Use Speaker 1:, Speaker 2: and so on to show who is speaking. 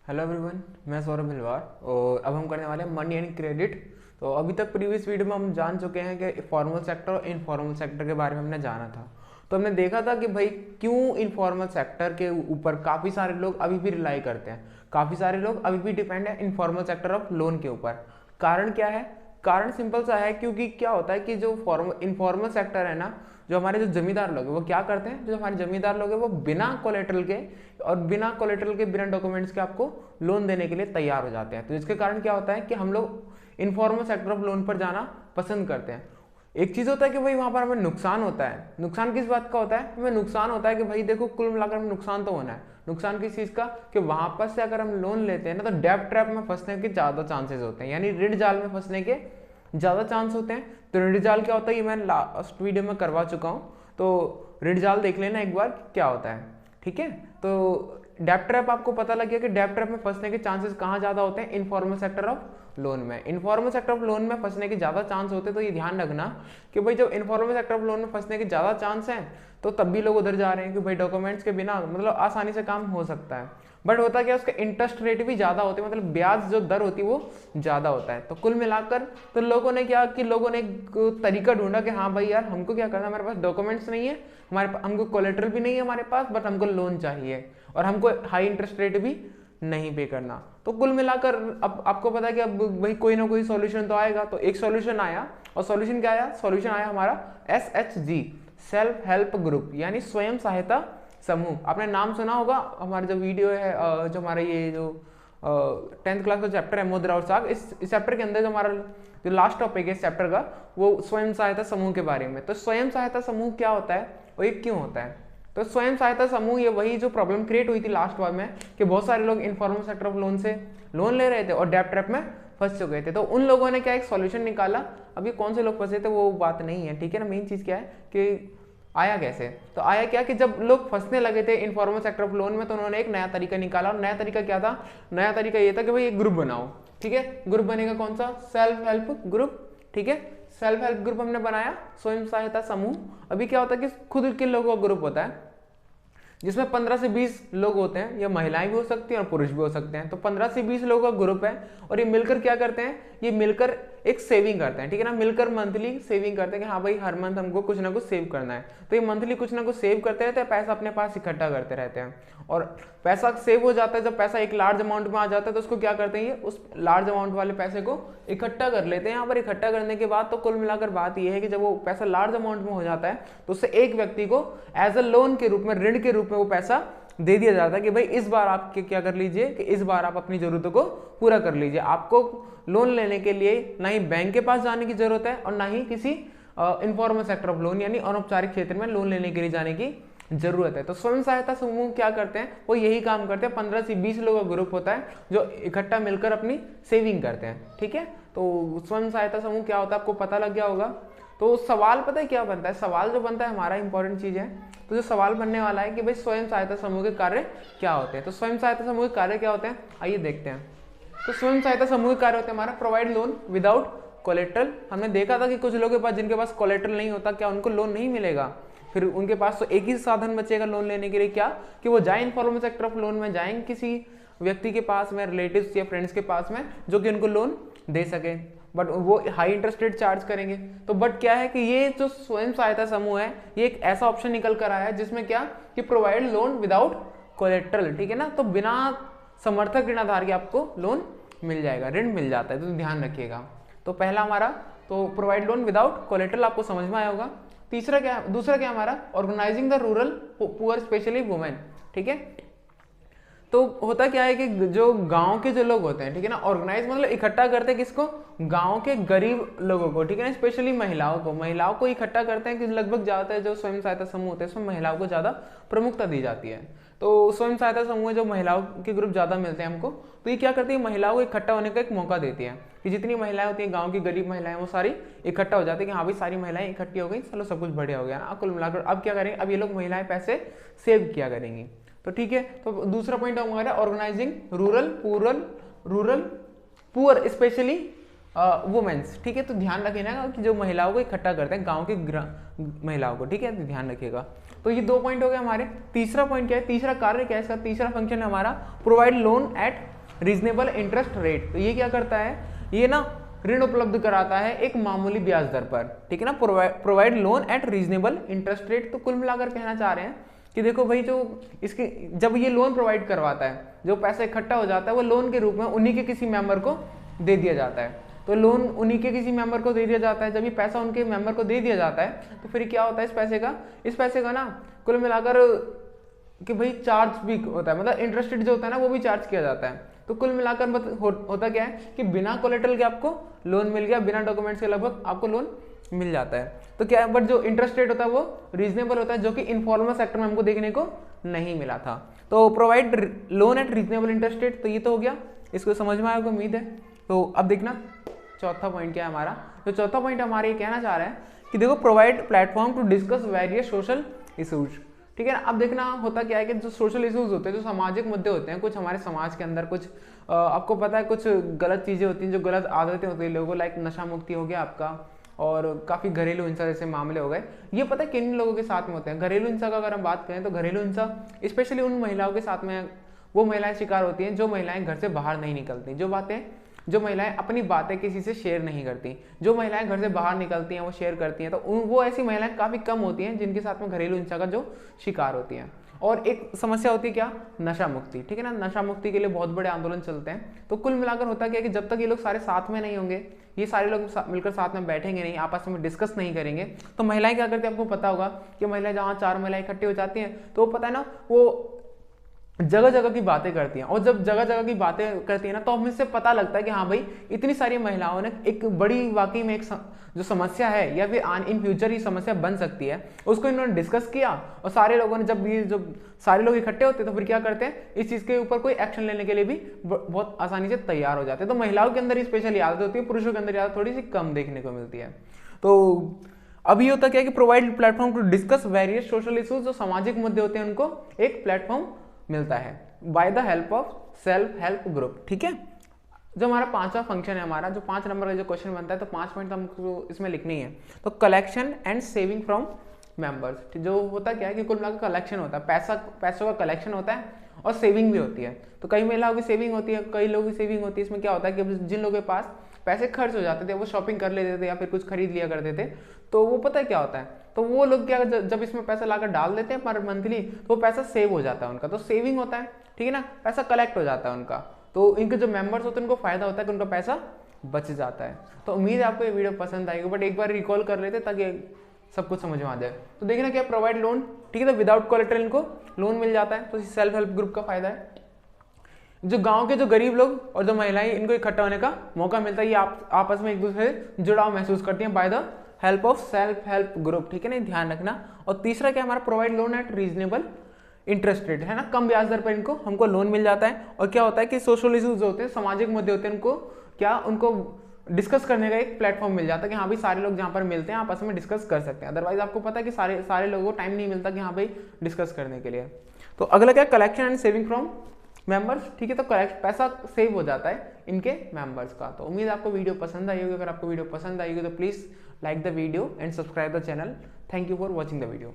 Speaker 1: Hello everyone, मैं सौरभ भिलवार और अब हम करने वाले हैं मनी एंड क्रेडिट। तो अभी तक प्रीवियस वीडियो में हम जान चुके हैं कि फॉर्मल सेक्टर और इनफॉर्मल सेक्टर के बारे में हमने जाना था। तो हमने देखा था कि भाई क्यों इनफॉर्मल सेक्टर के ऊपर काफ़ी सारे लोग अभी भी रिलाई करते हैं, काफ़ी सारे लोग अभी भी डिपेंड है इनफॉर्मल सेक्टर ऑफ लोन के ऊपर। कारण क्या है? कारण सिंपल सा है, क्योंकि क्या होता है कि जो इनफॉर्मल सेक्टर है ना, जो हमारे जो जमींदार लोग हैं वो क्या करते हैं, जो हमारे जमींदार लोग हैं वो बिना कोलेटरल के और बिना डॉक्यूमेंट्स के आपको लोन देने के लिए तैयार हो जाते हैं। तो इसके कारण क्या होता है कि हम लोग इनफॉर्मल सेक्टर ऑफ लोन पर जाना पसंद करते हैं। एक चीज़ होता है कि भाई वहाँ पर हमें नुकसान होता है। नुकसान किस बात का होता है? हमें नुकसान होता है कि भाई देखो, कुल मिलाकर हमें नुकसान तो होना है। नुकसान किस चीज़ का? कि वहाँ पर से अगर हम लोन लेते हैं ना, तो डेब्ट ट्रैप में फंसने के ज़्यादा चांसेस होते हैं, यानी ऋण जाल में फंसने के ज़्यादा चांस होते हैं। तो ऋण जाल क्या होता है ये मैं लास्ट वीडियो में करवा चुका हूँ, तो ऋण जाल देख लेना एक बार क्या होता है। ठीक है, तो डेब्ट ट्रैप आपको पता लग गया कि डेब्ट ट्रैप में फंसने के चांसेस कहाँ ज़्यादा होते हैं? इनफॉर्मल सेक्टर ऑफ लोन में। इनफॉर्मल सेक्टर ऑफ लोन में फंसने के ज़्यादा चांस होते हैं। तो ये ध्यान रखना कि भाई जब इनफॉर्मल सेक्टर ऑफ लोन में फंसने के ज़्यादा चांस हैं तो तब भी लोग उधर जा रहे हैं कि भाई डॉक्यूमेंट्स के बिना मतलब आसानी से काम हो सकता है। बट होता क्या, उसके इंटरेस्ट रेट भी ज़्यादा होते हैं, मतलब ब्याज जो दर होती है वो ज़्यादा होता है। तो कुल मिलाकर तो लोगों ने क्या कि लोगों ने एक तरीका ढूंढा कि हाँ भाई यार, हमको क्या करना है, हमारे पास डॉक्यूमेंट्स नहीं है, हमको कोलेटरल भी नहीं है हमारे पास, बट हमको लोन चाहिए और हमको हाई इंटरेस्ट रेट भी नहीं पे करना। तो कुल मिलाकर अब आपको पता है कि अब भाई कोई ना कोई सॉल्यूशन तो आएगा। तो एक सॉल्यूशन आया, और सॉल्यूशन क्या आया? सॉल्यूशन आया हमारा SHG, सेल्फ हेल्प ग्रुप, यानी स्वयं सहायता समूह। आपने नाम सुना होगा, हमारा जो वीडियो है, जो हमारा ये जो 10th क्लास का चैप्टर है मुद्रा और साख, इस चैप्टर के अंदर जो हमारा जो लास्ट टॉपिक है इस चैप्टर का, वो स्वयं सहायता समूह के बारे में। तो स्वयं सहायता समूह क्या होता है और ये क्यों होता है? तो स्वयं सहायता समूह ये वही जो प्रॉब्लम क्रिएट हुई थी लास्ट बार में, कि बहुत सारे लोग इनफॉर्मल सेक्टर ऑफ लोन से लोन ले रहे थे और डेब्ट ट्रैप में फंस चुके थे। तो उन लोगों ने क्या एक सॉल्यूशन निकाला। अभी कौन से लोग फंसे थे वो बात नहीं है, ठीक है ना। मेन चीज़ क्या है कि आया कैसे? तो आया क्या कि जब लोग फंसने लगे थे इनफॉर्मल सेक्टर ऑफ लोन में, तो उन्होंने एक नया तरीका निकाला। और नया तरीका क्या था? नया तरीका ये था कि भाई एक ग्रुप बनाओ। ठीक है, ग्रुप बनेगा कौन सा? Self help group. ठीक है, सेल्फ हेल्प ग्रुप हमने बनाया, स्वयं सहायता समूह। अभी क्या होता है कि खुद के लोगों का ग्रुप होता है जिसमें 15 से 20 लोग होते हैं, या महिलाएं भी हो सकती हैं और पुरुष भी हो सकते हैं। तो 15 से 20 लोगों का ग्रुप है और ये मिलकर क्या करते हैं? ये मिलकर एक सेविंग करते हैं, ठीक है ना। मिलकर मंथली सेविंग करते हैं कि हाँ भाई हर मंथ हमको कुछ ना कुछ सेव करना है। तो ये मंथली कुछ ना कुछ सेव करते रहते हैं, पैसा अपने पास इकट्ठा करते रहते हैं। और पैसा सेव हो जाता है, जब पैसा एक लार्ज अमाउंट में आ जाता है तो उसको क्या करते हैं, ये उस लार्ज अमाउंट वाले पैसे को इकट्ठा कर लेते हैं। यहाँ पर इकट्ठा करने के बाद तो कुल मिलाकर बात यह है कि जब वो पैसा लार्ज अमाउंट में हो जाता है तो उससे एक व्यक्ति को एज अ लोन के रूप में, ऋण के रूप में वो पैसा दे दिया जाता है कि भाई इस बार आप क्या कर लीजिए कि इस बार आप अपनी जरूरतों को पूरा कर लीजिए। आपको लोन लेने के लिए ना ही बैंक के पास जाने की जरूरत है और ना ही किसी इनफॉर्मल सेक्टर ऑफ लोन यानी अनौपचारिक क्षेत्र में लोन लेने के लिए जाने की जरूरत है। तो स्वयं सहायता समूह क्या करते हैं? वो यही काम करते हैं। 15 से 20 लोगों का ग्रुप होता है जो इकट्ठा मिलकर अपनी सेविंग करते हैं। ठीक है, तो स्वयं सहायता समूह क्या होता है आपको पता लग गया होगा। तो सवाल पता है क्या बनता है? सवाल जो बनता है हमारा इंपॉर्टेंट चीज है। तो जो सवाल बनने वाला है कि भाई स्वयं सहायता समूह के कार्य क्या होते हैं। तो स्वयं सहायता समूह के कार्य क्या होते हैं, आइए देखते हैं। तो स्वयं सहायता समूह के कार्य होते हैं हमारा प्रोवाइड लोन विदाउट कोलेट्रल। हमने देखा था कि कुछ लोगों के पास, जिनके पास कोलेट्रल नहीं होता, क्या उनको लोन नहीं मिलेगा? फिर उनके पास तो एक ही साधन बचेगा लोन लेने के लिए, क्या कि वो जाए इनफॉर्मल सेक्टर ऑफ लोन में, जाएंगे किसी व्यक्ति के पास में, रिलेटिव्स या फ्रेंड्स के पास में, जो कि उनको लोन दे सके। बट वो हाई इंटरेस्ट रेट चार्ज करेंगे। तो बट क्या है कि ये जो स्वयं सहायता समूह है ये एक ऐसा ऑप्शन निकल कर आया है जिसमें क्या कि प्रोवाइड लोन विदाउट कोलेट्रल। ठीक है ना, तो बिना समर्थक ऋण आधार के आपको लोन मिल जाएगा, ऋण मिल जाता है। तो ध्यान रखिएगा। तो पहला हमारा तो प्रोवाइड लोन विदाउट कोलेट्रल आपको समझ में आया होगा। तीसरा क्या, दूसरा क्या हमारा organising the rural poor specially women. ठीक है, तो होता क्या है कि जो गांव के जो लोग होते हैं, ठीक है ना, ऑर्गेनाइज मतलब इकट्ठा करते हैं किसको? गांव के गरीब लोगों को, ठीक है ना, स्पेशली महिलाओं को इकट्ठा करते हैं कि लगभग ज्यादातर जो स्वयं सहायता समूह होते हैं उसमें महिलाओं को ज्यादा प्रमुखता दी जाती है। तो स्वयं सहायता समूह जो महिलाओं के ग्रुप ज्यादा मिलते हैं हमको, तो ये क्या करती है, महिलाओं को इकट्ठा होने का एक मौका देती है कि जितनी महिलाएं होती हैं गाँव की गरीब महिलाएं वो सारी इकट्ठा हो जाती है कि हाँ भाई सारी महिलाएं इकट्ठी हो गई, चलो सब कुछ बढ़िया हो गया ना। कुल मिलाकर अब क्या करेंगे, अब ये लोग महिलाएं पैसे सेव किया करेंगी। तो ठीक है, तो दूसरा पॉइंट हमारा organising rural poor specially womens. ठीक है, तो ध्यान रखिएगा कि जो महिलाओं को इकट्ठा करते हैं गांव की महिलाओं को। ठीक है, तो ध्यान रखिएगा। तो ये 2 पॉइंट हो गए हमारे। तीसरा पॉइंट क्या है, तीसरा कार्य क्या है इसका, तीसरा फंक्शन है हमारा provide loan eight reasonable interest rate. तो ये क्या करता है, ये ना ऋण उपलब्ध कराता है एक मामूली ब्याज दर पर, ठीक है ना, provide loan eight reasonable interest rate. तो कुल मिलाकर कहना चाह रहे हैं कि देखो भाई, जो इसके जब ये लोन प्रोवाइड करवाता है, जो पैसा इकट्ठा हो जाता है वो लोन के रूप में उन्हीं के किसी मेंबर को दे दिया जाता है। तो लोन उन्हीं के किसी मेंबर को दे दिया जाता है। जब ये पैसा उनके मेंबर को दे दिया जाता है तो फिर क्या होता है, इस पैसे का ना कुल मिलाकर कि भाई चार्ज भी होता है, मतलब इंटरेस्ट रेट जो होता है ना वो भी चार्ज किया जाता है। तो कुल मिलाकर होता क्या है कि बिना कोलेटरल के आपको लोन मिल गया, बिना डॉक्यूमेंट्स के लगभग आपको लोन मिल जाता है। तो क्या है, बट जो इंटरेस्ट रेट होता है वो रीजनेबल होता है, जो कि इनफॉर्मल सेक्टर में हमको देखने को नहीं मिला था। तो provide loan eight reasonable interest rate, तो ये तो हो गया, इसको समझ में आएगा उम्मीद है। तो अब देखना चौथा पॉइंट क्या है हमारा। तो चौथा पॉइंट हमारा ये कहना चाह रहा है कि देखो provide platform to discuss various social issues, ठीक है ना। अब देखना होता क्या है कि जो सोशल इश्यूज होते हैं, जो सामाजिक मुद्दे होते हैं, कुछ हमारे समाज के अंदर कुछ आपको पता है कुछ गलत चीज़ें होती हैं, जो गलत आदतें होती हैं लोगों को, लाइक नशा मुक्ति हो गया आपका, और काफ़ी घरेलू हिंसा जैसे मामले हो गए। ये पता है किन लोगों के साथ में होते हैं। घरेलू हिंसा का अगर हम बात करें तो घरेलू हिंसा स्पेशली उन महिलाओं के साथ में, वो महिलाएं शिकार होती हैं जो महिलाएं घर से बाहर नहीं निकलती, जो महिलाएं अपनी बातें किसी से शेयर नहीं करती। जो महिलाएं घर से बाहर निकलती हैं, वो शेयर करती हैं, तो वो ऐसी महिलाएं काफ़ी कम होती हैं जिनके साथ में घरेलू हिंसा का जो शिकार होती हैं। और एक समस्या होती है क्या, नशा मुक्ति, ठीक है ना। नशा मुक्ति के लिए बहुत बड़े आंदोलन चलते हैं। तो कुल मिलाकर होता क्या है कि जब तक ये लोग सारे साथ में नहीं होंगे, ये सारे लोग मिलकर साथ में बैठेंगे नहीं, आपस में डिस्कस नहीं करेंगे, तो महिलाएं क्या करती है, आपको पता होगा कि महिलाएं जहाँ 4 महिलाएं इकट्ठी हो जाती हैं तो वो पता है ना, वो जगह जगह की बातें करती हैं। और जब जगह जगह की बातें करती है ना, तो हमें इससे पता लगता है कि हाँ भाई, इतनी सारी महिलाओं ने एक बड़ी वाकई में एक जो समस्या है या फिर इन फ्यूचर ये समस्या बन सकती है, उसको इन्होंने डिस्कस किया। और सारे लोगों ने, जब ये जो सारे लोग इकट्ठे होते हैं तो फिर क्या करते हैं, इस चीज़ के ऊपर कोई एक्शन लेने के लिए भी बहुत आसानी से तैयार हो जाते हैं। तो महिलाओं के अंदर स्पेशली आदत होती है, पुरुषों के अंदर आदत थोड़ी सी कम देखने को मिलती है। तो अभी होता क्या है कि provide platform to discuss various social issues, जो सामाजिक मुद्दे होते हैं उनको एक प्लेटफॉर्म मिलता है by the help of self help group, ठीक है। जो हमारा 5वां फंक्शन है, हमारा जो 5 नंबर का जो क्वेश्चन बनता है, तो 5 पॉइंट हमको इसमें लिखनी है। तो collection and saving from members, जो होता क्या है कि कुल मिलाकर कलेक्शन होता है, पैसों का कलेक्शन होता है और सेविंग भी होती है। तो कई महिलाओं की सेविंग होती है, कई लोगों की सेविंग होती है। इसमें क्या होता है कि जिन लोगों के पास पैसे खर्च हो जाते थे, वो शॉपिंग कर लेते थे या फिर कुछ खरीद लिया करते थे, तो वो पता है क्या होता है, तो वो लोग क्या, जब इसमें पैसा लाकर डाल देते हैं पर मंथली, तो वो पैसा सेव हो जाता है उनका, तो सेविंग होता है, ठीक है ना, पैसा कलेक्ट हो जाता है उनका। तो इनके जो मेंबर्स होते हैं उनको फायदा होता है कि उनका पैसा बच जाता है। तो उम्मीद है आपको ये वीडियो पसंद आएगी, बट एक बार रिकॉल कर लेते ताकि सब कुछ समझ में आ जाए। तो देखना क्या, प्रोवाइड लोन, ठीक है, तो विदाउट कोलेटरल इनको लोन मिल जाता है। तो सेल्फ हेल्प ग्रुप का फायदा है, जो गांव के जो गरीब लोग और जो महिलाएं, इनको इकट्ठा होने का मौका मिलता है। ये आपस में एक दूसरे से जुड़ाव महसूस करती हैं by the help of self help group, ठीक है ना, ध्यान रखना। और तीसरा क्या हमारा, provide loan eight reasonable interest rate, है ना, कम ब्याज दर पर इनको हमको लोन मिल जाता है। और क्या होता है कि सोशल इश्यूज होते हैं, सामाजिक मुद्दे होते हैं, उनको डिस्कस करने का एक प्लेटफॉर्म मिल जाता है कि हाँ भाई सारे लोग जहाँ पर मिलते हैं आपस में डिस्कस कर सकते हैं। अदरवाइज आपको पता है कि सारे लोगों को टाइम नहीं मिलता कि हाँ भाई डिस्कस करने के लिए। तो अगला क्या, collection and saving from members, ठीक है, तो पैसा सेव हो जाता है इनके मेंबर्स का। तो उम्मीद आपको वीडियो पसंद आई होगी। अगर आपको वीडियो पसंद आई होगी तो please like the video and subscribe the channel. Thank you for watching the video.